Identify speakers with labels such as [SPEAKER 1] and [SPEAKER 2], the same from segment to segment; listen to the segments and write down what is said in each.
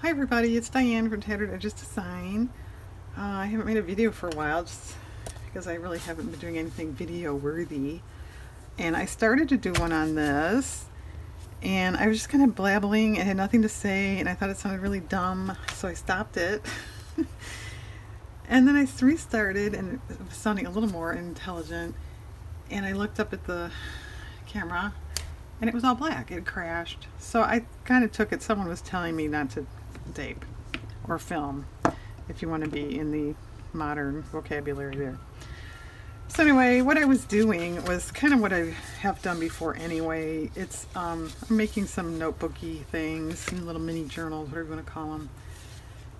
[SPEAKER 1] Hi everybody, it's Diane from Tattered Edges Design. I haven't made a video for a while just because I really haven't been doing anything video worthy. And I started to do one on this and I was just kind of blabbling and had nothing to say and I thought it sounded really dumb, so I stopped it. And then I restarted and it was sounding a little more intelligent, and I looked up at the camera and it was all black. It crashed. So I kind of took it. Someone was telling me not to tape or film, if you want to be in the modern vocabulary there. So anyway, what I was doing was kind of what I have done before anyway. It's I'm making some notebooky things, some little mini journals, whatever you want to call them,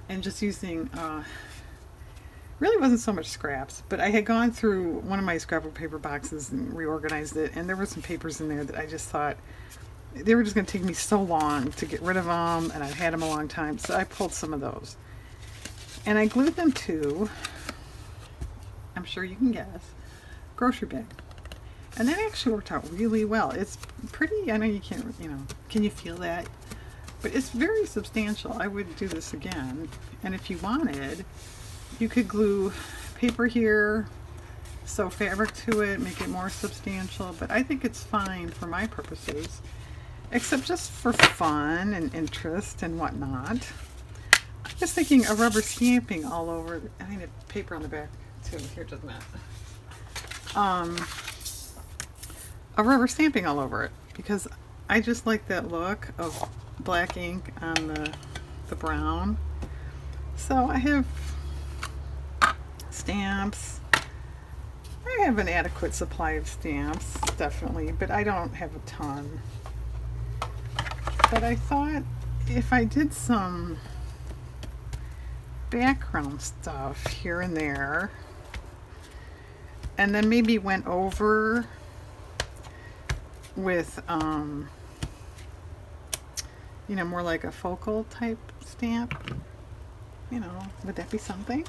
[SPEAKER 1] and just using really wasn't so much scraps, but I had gone through one of my scrapbook paper boxes and reorganized it, and there were some papers in there that I just thought they were just going to take me so long to get rid of them, and I've had them a long time, so I pulled some of those. And I glued them to, I'm sure you can guess, grocery bag. And that actually worked out really well. It's pretty, I know you can't, can you feel that? But it's very substantial. I would do this again. And if you wanted, you could glue paper here, sew fabric to it, make it more substantial, but I think it's fine for my purposes, except just for fun and interest and whatnot. I'm just thinking of rubber stamping all over. I need paper on the back too. Here, doesn't matter. A rubber stamping all over it, because I just like that look of black ink on the brown. So I have stamps. I have an adequate supply of stamps, definitely, but I don't have a ton. But I thought if I did some background stuff here and there, and then maybe went over with more like a focal type stamp, would that be something?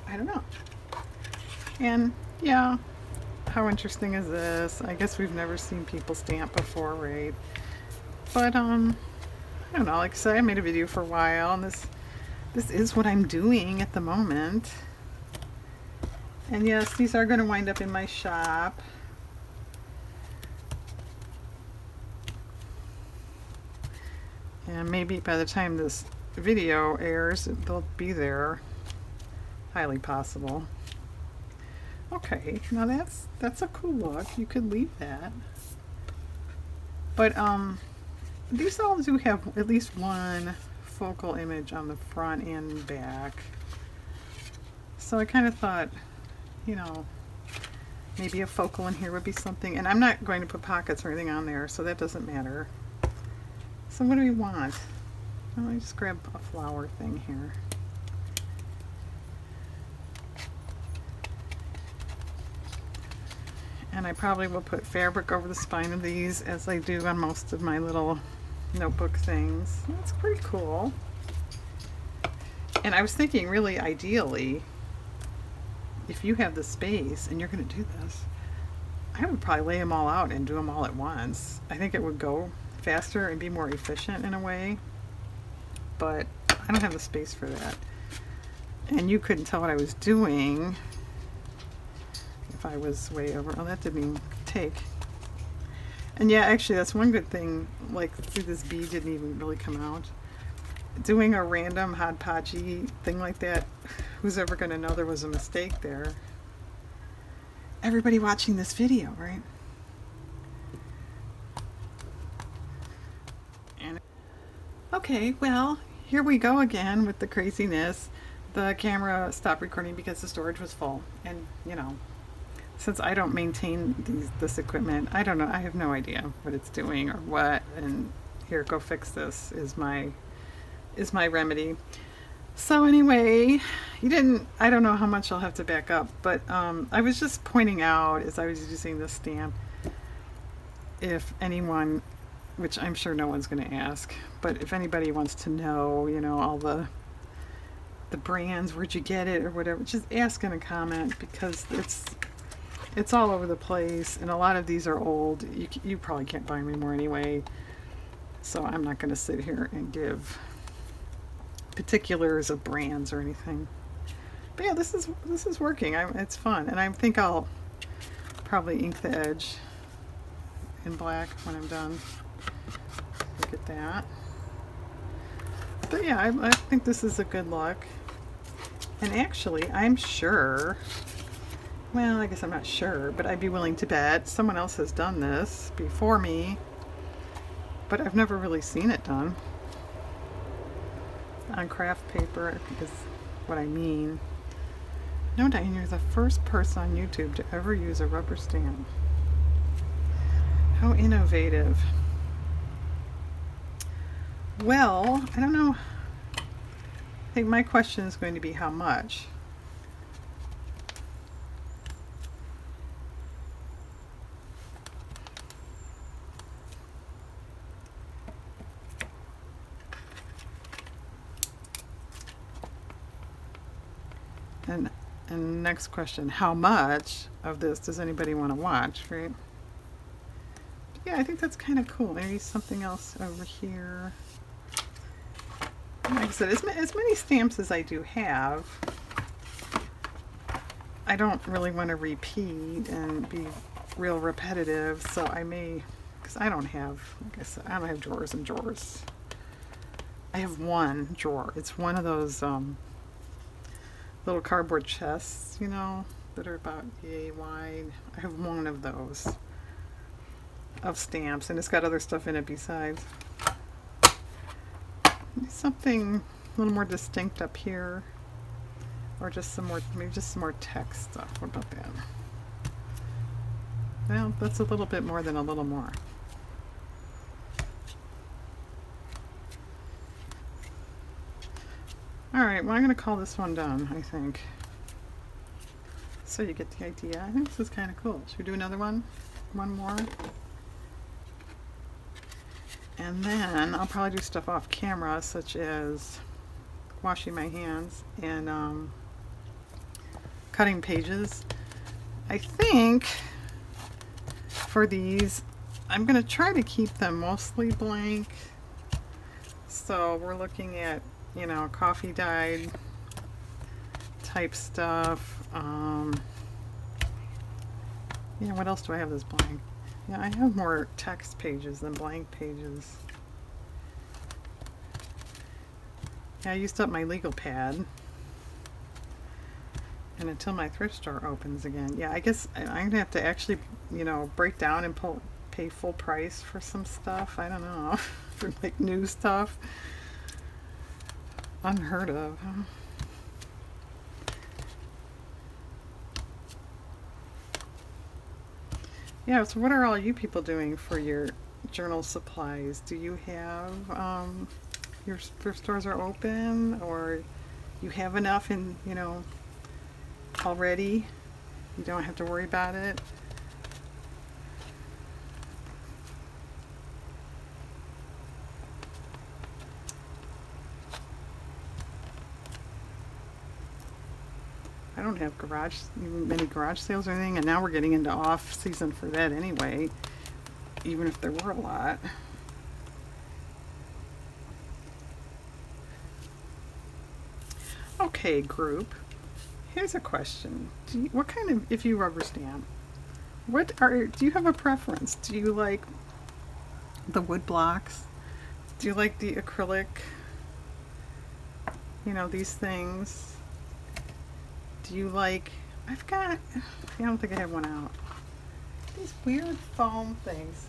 [SPEAKER 1] I don't know. And yeah, how interesting is this? I guess we've never seen people stamp before, right? But I don't know, like I said, I made a video for a while, and this is what I'm doing at the moment. And yes, these are going to wind up in my shop. And maybe by the time this video airs, they'll be there. Highly possible. Okay, now that's a cool look. You could leave that. But these all do have at least one focal image on the front and back. So I kind of thought, maybe a focal in here would be something. And I'm not going to put pockets or anything on there, so that doesn't matter. So what do we want? Let me just grab a flower thing here. And I probably will put fabric over the spine of these, as I do on most of my little notebook things. That's pretty cool. And I was thinking, really ideally, if you have the space and you're going to do this, I would probably lay them all out and do them all at once. I think it would go faster and be more efficient in a way, but I don't have the space for that. And you couldn't tell what I was doing if I was way over. Oh, that didn't even take. And yeah, actually that's one good thing, like, see, this bead didn't even really come out. Doing a random hodgepodgey thing like that, who's ever going to know there was a mistake there? Everybody watching this video, right? And okay, well, here we go again with the craziness. The camera stopped recording because the storage was full, and since I don't maintain this equipment, I don't know. I have no idea what it's doing or what. And here, go fix this is my remedy. So anyway, I don't know how much I'll have to back up, but I was just pointing out as I was using this stamp, if anyone, which I'm sure no one's going to ask, but if anybody wants to know, all the brands, where'd you get it or whatever, just ask in a comment, because it's all over the place, and a lot of these are old. You probably can't buy them anymore anyway, so I'm not going to sit here and give particulars of brands or anything. But yeah, this is working. It's fun, and I think I'll probably ink the edge in black when I'm done. Look at that. But yeah, I think this is a good look. And actually, I'm sure, well, I guess I'm not sure, but I'd be willing to bet someone else has done this before me, but I've never really seen it done. On craft paper, I think is what I mean. No, Diane, you're the first person on YouTube to ever use a rubber stamp. How innovative. Well, I don't know. I think my question is going to be how much. And next question, how much of this does anybody want to watch, right? Yeah, I think that's kind of cool. Maybe something else over here. Like I said, as many stamps as I do have, I don't really want to repeat and be real repetitive, so I may, because I don't have, like I said, I don't have drawers and drawers. I have one drawer. It's one of those little cardboard chests, you know, that are about yay wide. I have one of those of stamps, and it's got other stuff in it besides. Something a little more distinct up here, or just some more, maybe just some more text stuff. What about that? Well, that's a little bit more than a little more. Alright, well, I'm going to call this one done, I think. So you get the idea. I think this is kind of cool. Should we do another one? One more? And then I'll probably do stuff off camera, such as washing my hands and cutting pages. I think for these, I'm going to try to keep them mostly blank. So we're looking at, you know, coffee dyed type stuff. Yeah, what else do I have that's blank? Yeah, I have more text pages than blank pages. Yeah, I used up my legal pad. And until my thrift store opens again. Yeah, I guess I'm going to have to actually, you know, break down and pay full price for some stuff. I don't know. For like new stuff. Unheard of. Yeah, so what are all you people doing for your journal supplies? Do you have, your thrift stores are open, or you have enough in, you know, already? You don't have to worry about it? I don't have many garage sales or anything, and now we're getting into off season for that anyway, even if there were a lot. Okay, group, here's a question. What kind of, if you rubber stamp, do you have a preference? Do you like the wood blocks? Do you like the acrylic, you know, these things? Do you like, I don't think I have one out. These weird foam things.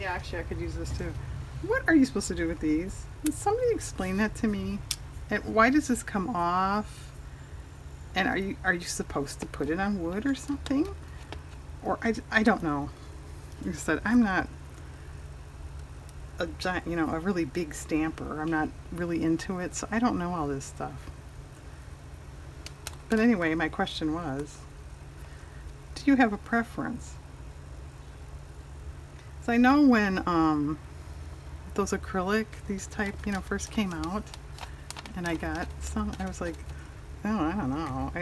[SPEAKER 1] Yeah, actually I could use this too. What are you supposed to do with these? Can somebody explain that to me? And why does this come off? And are you supposed to put it on wood or something? Or I don't know. Like I said, I'm not a giant, you know, a really big stamper. I'm not really into it, so I don't know all this stuff. But anyway, my question was, do you have a preference? So I know when those acrylic, these type, you know, first came out, and I got some, I was like, oh, I don't know.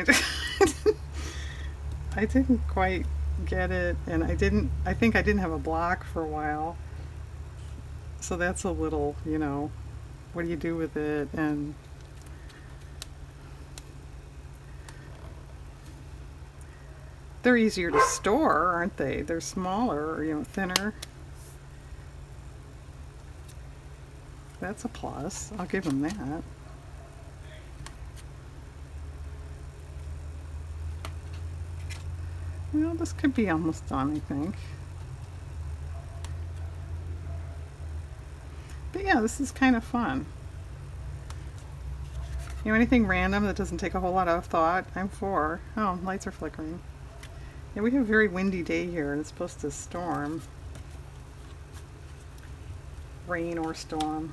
[SPEAKER 1] I didn't quite get it, and I think I didn't have a block for a while. So that's a little, what do you do with it? And they're easier to store, aren't they? They're smaller, thinner. That's a plus. I'll give them that. Well, this could be almost done, I think. But yeah, this is kind of fun. Anything random that doesn't take a whole lot of thought, I'm for. Oh, lights are flickering. Yeah, we have a very windy day here, and it's supposed to storm. Rain or storm.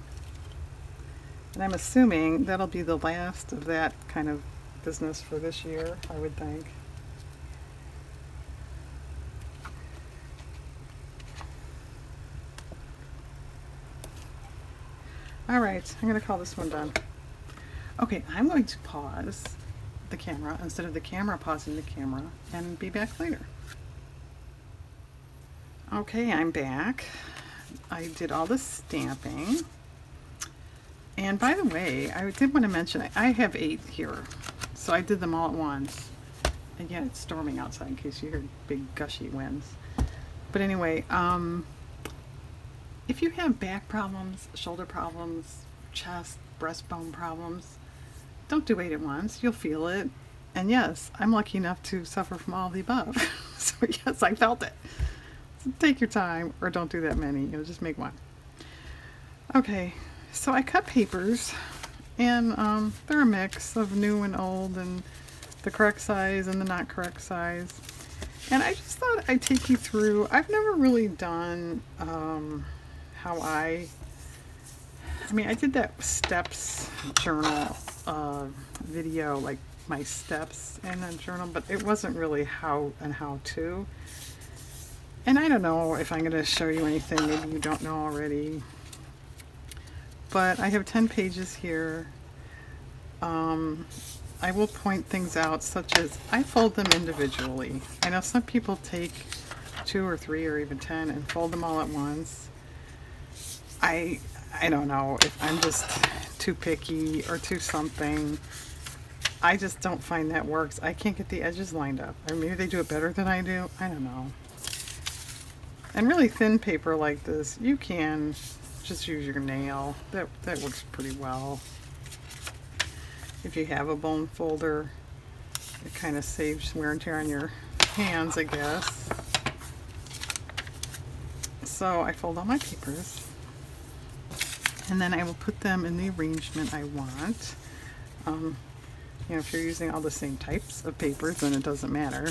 [SPEAKER 1] And I'm assuming that'll be the last of that kind of business for this year, I would think. Alright, I'm going to call this one done. Okay, I'm going to pause the camera instead of the camera pausing the camera and be back later. Okay, I'm back. I did all the stamping. And by the way, I did want to mention, I have 8 here. So I did them all at once. And yeah, it's storming outside in case you hear big gushy winds. But anyway, if you have back problems, shoulder problems, chest, breastbone problems, don't do 8 at once. You'll feel it. And yes, I'm lucky enough to suffer from all of the above. So yes, I felt it. So take your time, or don't do that many. Just make one. Okay, so I cut papers, and they're a mix of new and old, and the correct size and the not correct size. And I just thought I'd take you through. I've never really done how I did that steps journal video, like my steps in a journal, but it wasn't really how to. And I don't know if I'm going to show you anything maybe you don't know already. But I have 10 pages here. I will point things out, such as I fold them individually. I know some people take 2 or 3 or even 10 and fold them all at once. I don't know if I'm just too picky or too something. I just don't find that works. I can't get the edges lined up. Or maybe they do it better than I do. I don't know. And really thin paper like this, you can just use your nail. That works pretty well. If you have a bone folder, it kind of saves wear and tear on your hands, I guess. So I fold all my papers, and then I will put them in the arrangement I want. If you're using all the same types of papers, then it doesn't matter.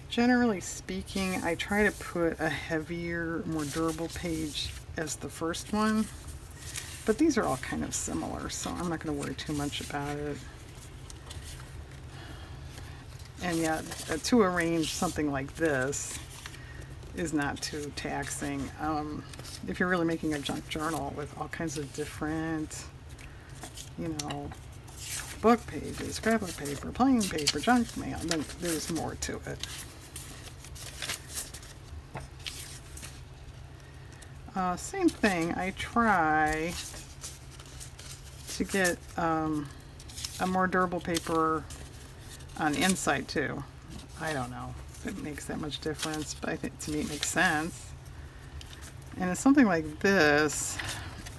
[SPEAKER 1] Generally speaking, I try to put a heavier, more durable page as the first one, but these are all kind of similar, so I'm not going to worry too much about it. And yet, to arrange something like this is not too taxing. If you're really making a junk journal with all kinds of different, book pages, scrapbook paper, plain paper, junk mail, then there's more to it. Same thing, I try to get a more durable paper on the inside too. I don't know if it makes that much difference, but I think to me it makes sense. And it's something like this.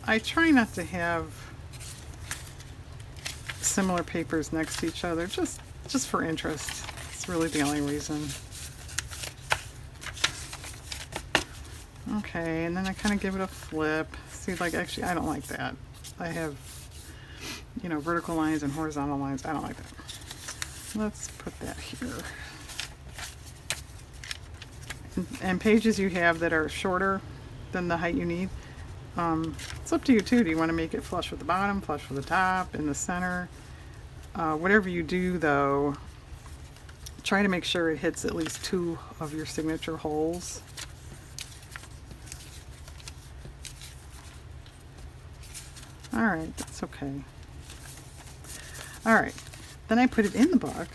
[SPEAKER 1] I try not to have similar papers next to each other, just for interest. It's really the only reason. Okay, and then I kind of give it a flip. See, actually, I don't like that. I have, vertical lines and horizontal lines. I don't like that. Let's put that here. And pages you have that are shorter than the height you need, it's up to you too. Do you want to make it flush with the bottom, flush with the top, in the center? Whatever you do, though, try to make sure it hits at least 2 of your signature holes. Alright, that's okay. Alright, then I put it in the book,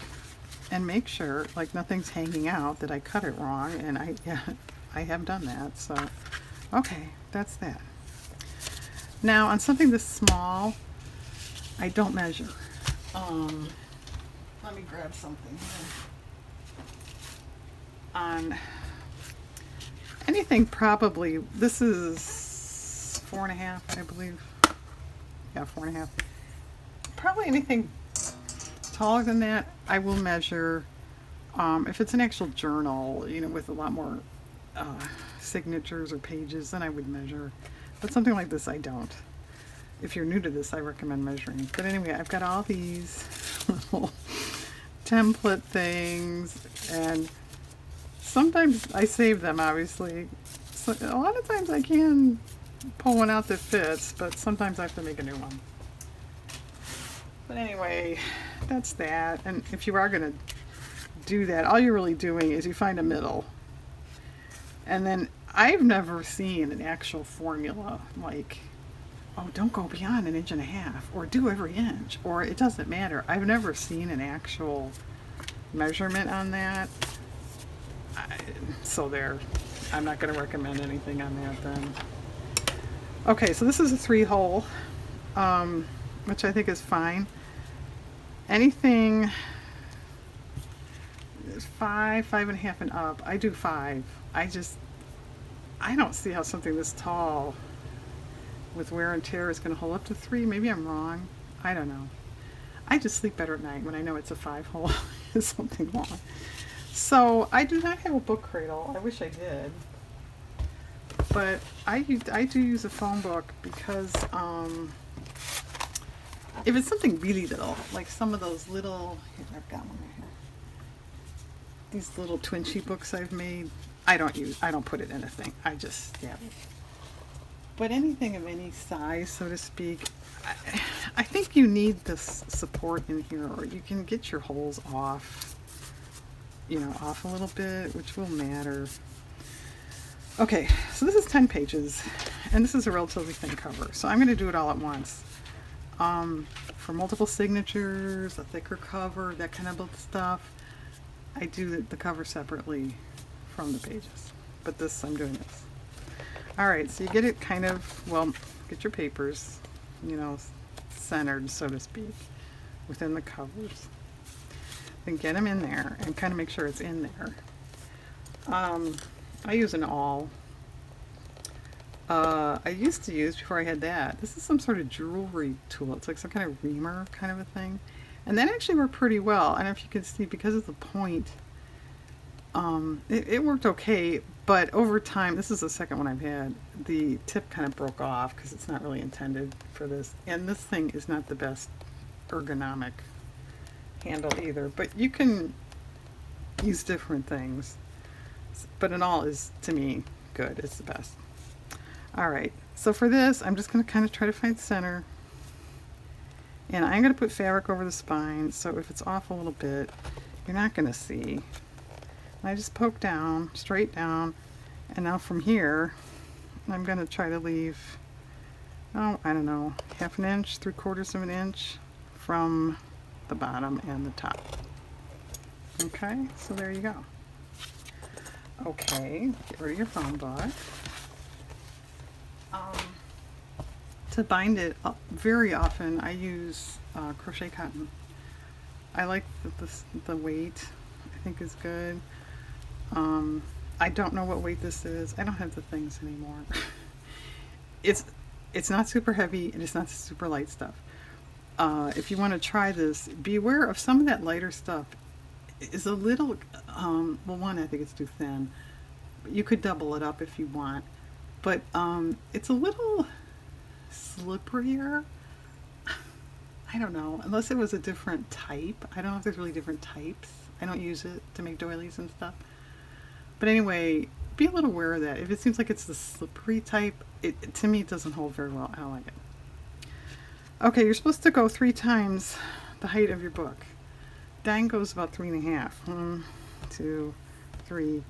[SPEAKER 1] and make sure like nothing's hanging out, that I cut it wrong, and yeah, I have done that. So okay, that's that. Now on something this small, I don't measure. Let me grab something here. On anything, probably, this is 4.5, I believe. Yeah, 4.5. Probably anything taller than that, I will measure. If it's an actual journal, with a lot more signatures or pages, then I would measure. But something like this, I don't. If you're new to this, I recommend measuring. But anyway, I've got all these little template things, and sometimes I save them, obviously. So a lot of times I can pull one out that fits, but sometimes I have to make a new one. But anyway, that's that. And if you are going to do that, all you're really doing is you find a middle. And then I've never seen an actual formula like, oh, don't go beyond 1.5 inches, or do every inch, or it doesn't matter. I've never seen an actual measurement on that. So there, I'm not going to recommend anything on that then. Okay, so this is a 3-hole, which I think is fine. Anything 5, 5.5 and up, I do 5. I don't see how something this tall with wear and tear is going to hold up to 3. Maybe I'm wrong. I don't know. I just sleep better at night when I know it's a 5-hole is something long. So I do not have a book cradle. I wish I did. But I do use a phone book because if it's something really little, like some of those little, here, I've got one right here. These little twin sheet books I've made, I don't put it in a thing. I just stab it. But anything of any size, so to speak, I think you need this support in here, or you can get your holes off, off a little bit, which will matter. Okay, so this is 10 pages, and this is a relatively thin cover, so I'm going to do it all at once. For multiple signatures, a thicker cover, that kind of stuff, I do the cover separately from the pages. But this, I'm doing this. Alright, so you get it kind of, well, get your papers, centered, so to speak, within the covers. Then get them in there and kind of make sure it's in there. I use an awl. I used to use, before I had that, this is some sort of jewelry tool. It's like some kind of reamer kind of a thing. And that actually worked pretty well. I don't know if you can see, because of the point, it worked okay, but over time, this is the second one I've had, the tip kind of broke off because it's not really intended for this. And this thing is not the best ergonomic handle either, but you can use different things. But in all is, to me, good. It's the best. Alright, so for this, I'm just going to kind of try to find center. And I'm going to put fabric over the spine, so if it's off a little bit, you're not going to see. And I just poke down, straight down, and now from here, I'm going to try to leave, I don't know, 1/2 inch, 3/4 inch from the bottom and the top. Okay, so there you go. Okay, get rid of your phone book. To bind it, very often I use crochet cotton. I like the weight, I think is good. I don't know what weight this is. I don't have the things anymore. It's not super heavy and it's not super light stuff. If you want to try this, beware of some of that lighter stuff. Is a little, well, one, I think it's too thin. You could double it up if you want. But it's a little slipperier. I don't know, unless it was a different type. I don't know if there's really different types. I don't use it to make doilies and stuff. But anyway, be a little aware of that. If it seems like it's the slippery type, to me it doesn't hold very well. I don't like it. Okay, you're supposed to go 3 times the height of your book. Dang goes about 3.5. 1, 2, 3.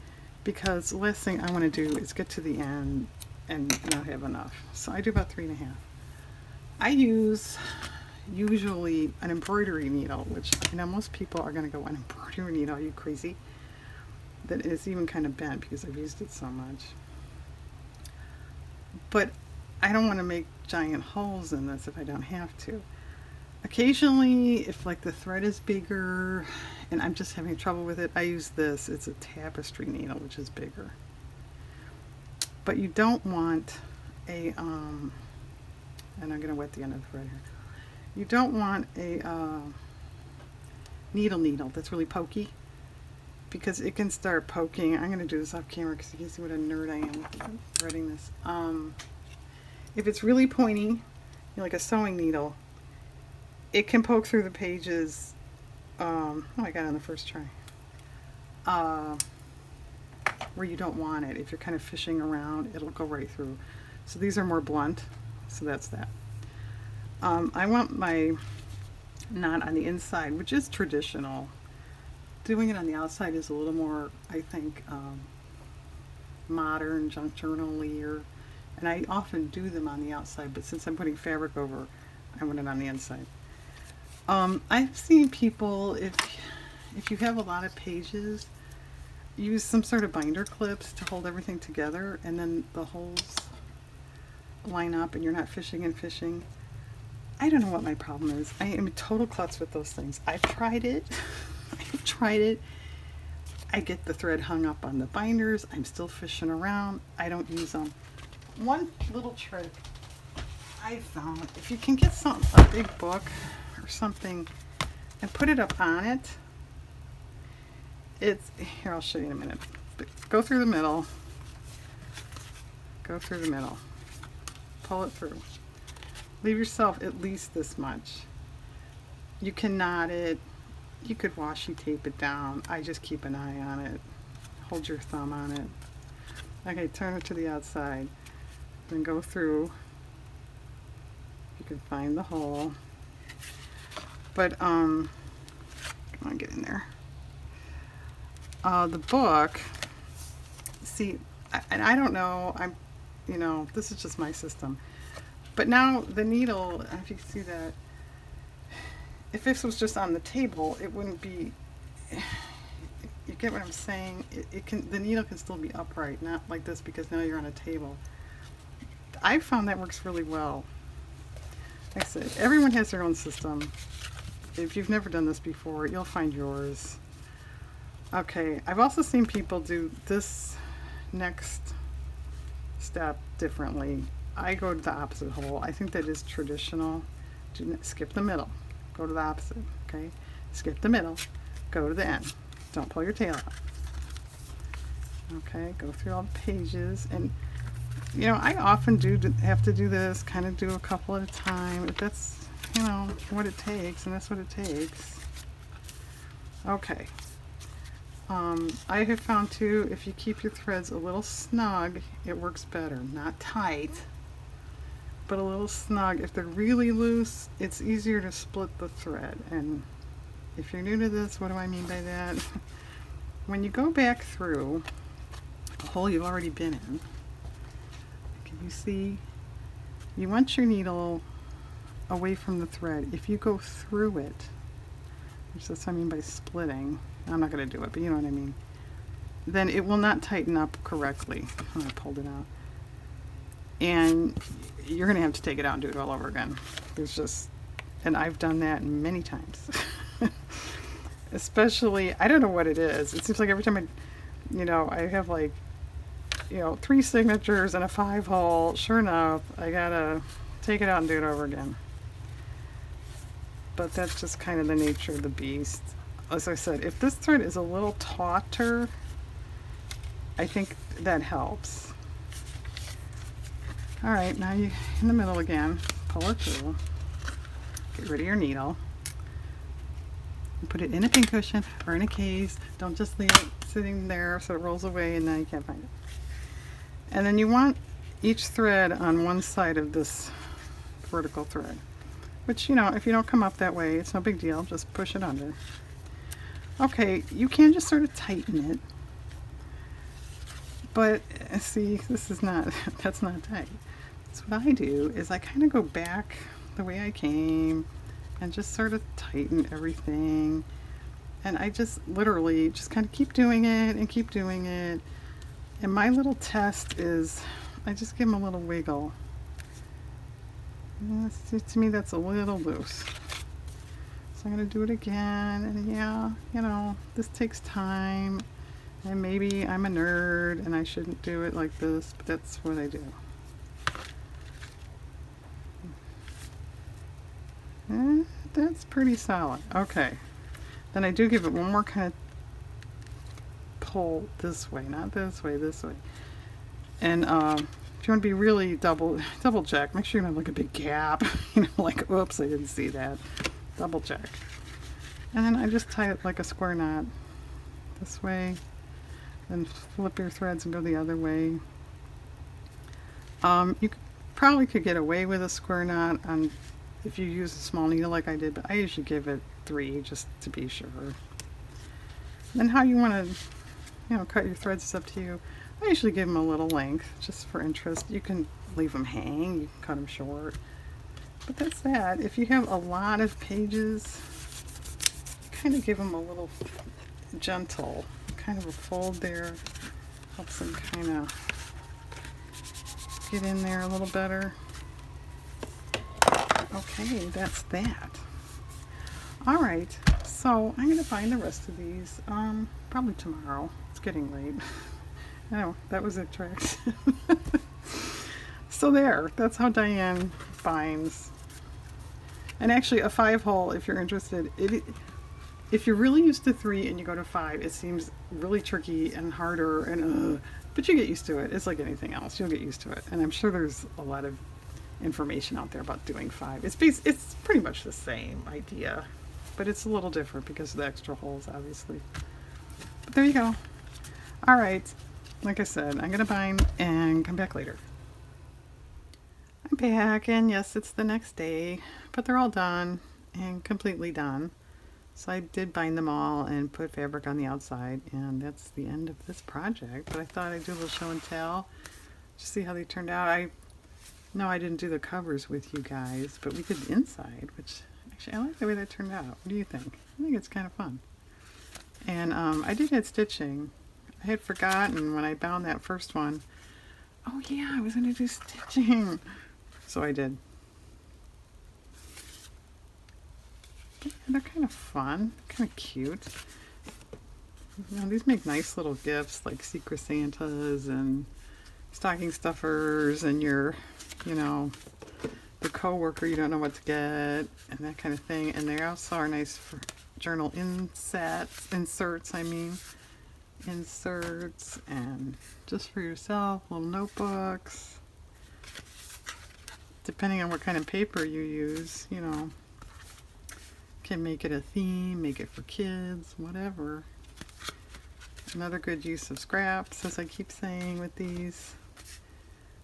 [SPEAKER 1] Because the last thing I want to do is get to the end and not have enough. So I do about 3.5. I use, usually an embroidery needle, which I know most people are going to go, an embroidery needle, are you crazy? That is even kind of bent because I've used it so much. But I don't want to make giant holes in this if I don't have to. Occasionally, if like the thread is bigger and I'm just having trouble with it, I use this. It's a tapestry needle, which is bigger. But you don't want a, and I'm going to wet the end of the thread here. You don't want a needle that's really pokey, because it can start poking. I'm going to do this off camera because you can see what a nerd I am threading this. If it's really pointy, you know, like a sewing needle, it can poke through the pages. Oh, I got it on the first try. Where you don't want it. If you're kind of fishing around, it'll go right through. So these are more blunt, so that's that. I want my knot on the inside, which is traditional. Doing it on the outside is a little more, I think, modern, junk journal-y, and I often do them on the outside, but since I'm putting fabric over, I want it on the inside. I've seen people, if you have a lot of pages, use some sort of binder clips to hold everything together, and then the holes line up and you're not fishing and fishing. I don't know what my problem is. I am a total klutz with those things. I've tried it. I've tried it. I get the thread hung up on the binders. I'm still fishing around. I don't use them. One little trick I found, if you can get a big book or something and put it up on it, it's, here, I'll show you in a minute. But go through the middle. Go through the middle. Pull it through. Leave yourself at least this much. You can knot it. You could washi tape it down. I just keep an eye on it. Hold your thumb on it. Okay, turn it to the outside. Then go through. You can find the hole. But, come on, get in there. The book, see, and I don't know, you know, this is just my system. But now the needle, if you can see that, if this was just on the table, it wouldn't be, you get what I'm saying? The needle can still be upright, not like this because now you're on a table. I found that works really well. Like I said, everyone has their own system. If you've never done this before, you'll find yours. Okay, I've also seen people do this next step differently. I go to the opposite hole. I think that is traditional. Skip the middle. Go to the opposite, okay? Skip the middle. Go to the end. Don't pull your tail out. Okay, go through all the pages. And, you know, I often have to do this, kind of do a couple at a time. If that's, you know, what it takes, and that's what it takes. Okay. I have found too, if you keep your threads a little snug, it works better. Not tight, but a little snug. If they're really loose, it's easier to split the thread. And if you're new to this, what do I mean by that? When you go back through a hole you've already been in, can you see? You want your needle away from the thread. If you go through it, which that's what I mean by splitting, I'm not going to do it, but you know what I mean, then it will not tighten up correctly. Oh, I pulled it out. And you're going to have to take it out and do it all over again. There's just, and I've done that many times. Especially, I don't know what it is. It seems like every time I have like, 3 signatures and a 5-hole, sure enough, I got to take it out and do it over again. But that's just kind of the nature of the beast. As I said, if this thread is a little tauter, I think that helps. All right, now you in the middle again, pull it through, get rid of your needle, and put it in a pincushion or in a case. Don't just leave it sitting there so it rolls away and now you can't find it. And then you want each thread on one side of this vertical thread, which, if you don't come up that way, it's no big deal, just push it under. Okay, you can just sort of tighten it, but see, that's not tight. So what I do is I kind of go back the way I came, and just sort of tighten everything. And I just literally just kind of keep doing it and keep doing it. And my little test is I just give them a little wiggle. To me, that's a little loose. So I'm going to do it again. And yeah, you know, this takes time. And maybe I'm a nerd and I shouldn't do it like this, but that's what I do. That's pretty solid. Okay. Then I do give it one more kind of pull this way, not this way, this way. And if you want to be really double check, make sure you don't have like a big gap. You know, like, oops, I didn't see that. Double check. And then I just tie it like a square knot this way. Then flip your threads and go the other way. You probably could get away with a square knot on if you use a small needle like I did, but I usually give it 3 just to be sure. Then how you want to, you know, cut your threads is up to you. I usually give them a little length just for interest. You can leave them hang, you can cut them short. But that's that. If you have a lot of pages, kind of give them a little gentle, kind of a fold there. Helps them kind of get in there a little better. Okay, that's that. All right, so I'm going to find the rest of these probably tomorrow. It's getting late. I know, that was it, tricks. So there, that's how Diane binds. And actually a 5-hole, if you're interested, if you're really used to 3 and you go to 5, it seems really tricky and harder, and but you get used to it. It's like anything else, you'll get used to it. And I'm sure there's a lot of information out there about doing 5. It's pretty much the same idea, but it's a little different because of the extra holes, obviously. But there you go. All right, like I said, I'm gonna bind and come back later. I'm back, and yes, it's the next day, but they're all done and completely done. So I did bind them all and put fabric on the outside, and that's the end of this project. But I thought I'd do a little show and tell, just see how they turned out. No, I didn't do the covers with you guys, but we did the inside, which actually I like the way that turned out. What do you think? I think it's kind of fun. And I did add stitching. I had forgotten when I bound that first one. Oh yeah, I was going to do stitching. So I did. Yeah, they're kind of fun, kind of cute. You know, these make nice little gifts like Secret Santas and stocking stuffers, and your, you know, the coworker you don't know what to get, and that kind of thing. And they also are nice for journal inserts, and just for yourself, little notebooks. Depending on what kind of paper you use, you know, can make it a theme, make it for kids, whatever. Another good use of scraps, as I keep saying with these.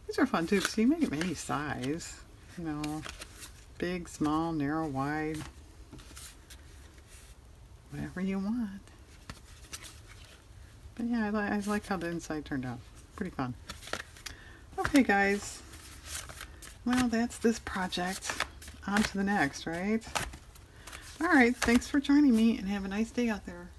[SPEAKER 1] These are fun too, because you make them any size, you know, big, small, narrow, wide, whatever you want. But yeah, I like how the inside turned out. Pretty fun. Okay, guys. Well, that's this project. On to the next, right? All right, thanks for joining me, and have a nice day out there.